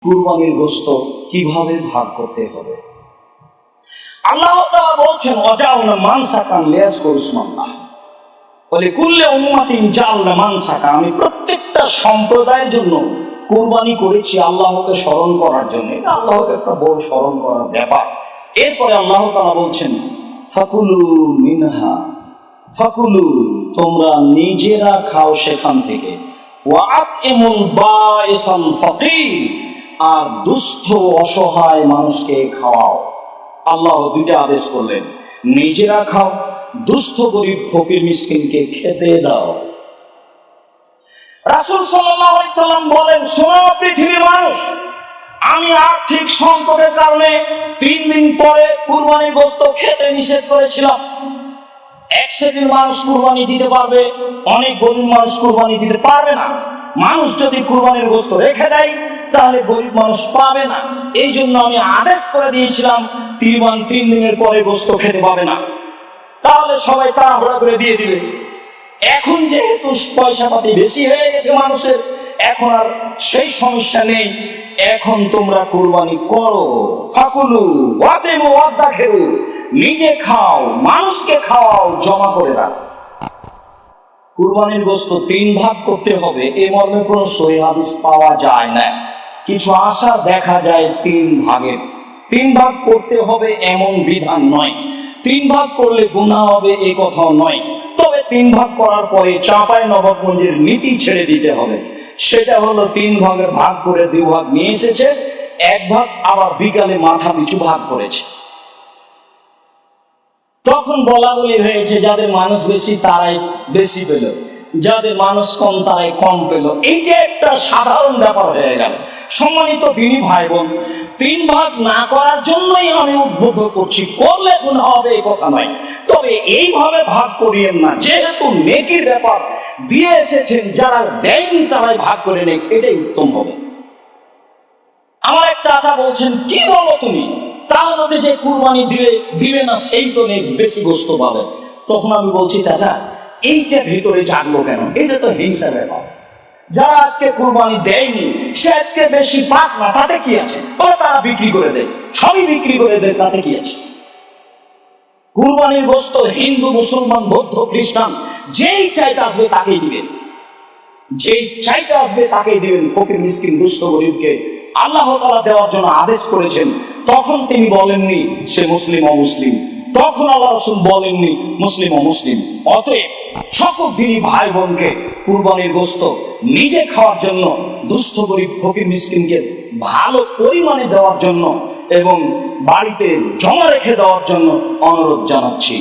কুরবানির গোশত কিভাবে ভাগ করতে হবে। আল্লাহ তাআলা বলছেন ওয়াজাউনা মানসাকান লিয়াযকুরু ইসমাল্লাহ ওয়া লিকুল্লি উম্মাতিন জাআলনা মানসাকা, আমি প্রত্যেকটা সম্প্রদায়ের জন্য কুরবানি করেছি আল্লাহকে স্মরণ করার জন্য। এটা আল্লাহকে একটা বড় স্মরণ করার ব্যাপার। এরপরে আল্লাহ তাআলা বলছেন ফাকুলু মিনহা, ফাকুলু তোমরা নিজেরা খাও সেখান থেকে, ওয়া আতইমুল বাঈসাল ফাকির আর দুস্থ অসহায় মানুষকে খাওয়াও। আল্লাহ দুইটা আদেশ করলেন, নিজেরা খাও, দুস্থ গরিব ফকির মিসকিনকে খেতে দাও। রাসূল সাল্লাল্লাহু আলাইহি সাল্লাম বলেন, শোনো পৃথিবীর মানুষ, আমি আর্থিক সংকটের কারণে 3 দিন পরে কুরবানির গোশত খেতে নিষেধ করেছিলাম। এক শ্রেণীর মানুষ কুরবানি দিতে পারবে, অনেক গরিব মানুষ কুরবানি দিতে পারবে না। মানুষ যদি কুরবানির গোশত রেখে দেয় তাহলে গরিব মানুষ পাবে না। এই জন্য আমি আদেশ করে দিয়েছিলাম 3 দিনের পরে গোশত খেতে পাবে না, তাহলে সবাই তাড়াহুড়া করে দিয়ে দিবে। এখন যেহেতু পয়সা পাতি বেশি হয়ে গেছে মানুষের, এখন আর সেই সমস্যা নেই। এখন তোমরা কুরবানি করো, ফাকুলু ওয়াতিমু ওয়াদাখিরু, নিজে খাও, মানুষকে খাওয়াও, জমা করে রাখ। কুরবানির গোশত 3 ভাগ করতে হবে এ মর্মে কোনো সহিহ হাদিস পাওয়া যায় না। কিছু আশা দেখা যায় 3 ভাগের। 3 ভাগ করতে হবে এমন বিধান নয়, 3 ভাগ করলে গুনাহ হবে এ কথাও নয়। তবে 3 ভাগ করার পরে চাঁপাইনবাবগঞ্জের নীতি ছেড়ে দিতে হবে। সেটা হলো 3 ভাগের ভাগ করে 2 ভাগ নিয়ে এসেছে, 1 ভাগ আবার বিকালে মাথা পিছু ভাগ করেছে। তখন বলা বলি হয়েছে যাদের মানুষ বেশি তারাই বেশি পেল, যাদের মানুষ কম তারাই কম পেল। এইটা একটা সাধারণ ব্যাপার হয়ে গেল। সম্মানিত দিনী ভাই বোন, 3 ভাগ না করার জন্যই আমি উদ্বুদ্ধ করছি, করলে গুনাহ হবে এই কথা নয়। তবে এইভাবে ভাগ করিয়েন না, যেহেতু নেকির ব্যাপার দিয়ে এসেছেন, যারা দেয়নি তারাই ভাগ করে নেক, এটাই উত্তম হবে। আমার এক চাচা বলছেন, কি বলো তুমি, তাহলে যে কুরবানি দিবে না সেই তো নেক বেশি গোশত পাবে। তখন আমি বলছি, চাচা এইটা ভিতরে জাগলো কেন? এটা তো হিংসা ব্যাপার। যারা আজকে কুরবানি দেয়নি সে আজকে বেশি পাক না, তাতে কি আছে? তারা বিক্রি করে দেয়, সবই বিক্রি করে দেয়, তাতে কি আছে? কুরবানির গোশত হিন্দু, মুসলমান, বৌদ্ধ, খ্রিস্টান যেই চাইতে আসবে তাকেই দিবেন, যেই চাইতে আসবে তাকেই দিবেন। ফকির মিসকিন দুস্থ গরিবকে আল্লাহ তাআলা দেওয়ার জন্য আদেশ করেছেন। তখন তিনি বলেননি সে মুসলিম অমুসলিম, তখন আল্লাহ রাসূল বলেননি মুসলিম অমুসলিম। অতএব সকল দিনী ভাই বোনকে কুরবানির গোশত নিজে খাওয়ার জন্য, দুস্থ গরিব ফকির মিসকিনকে ভালো পরিমাণে দেওয়ার জন্য এবং বাড়িতে জমা রেখে দেওয়ার জন্য অনুরোধ জানাচ্ছি।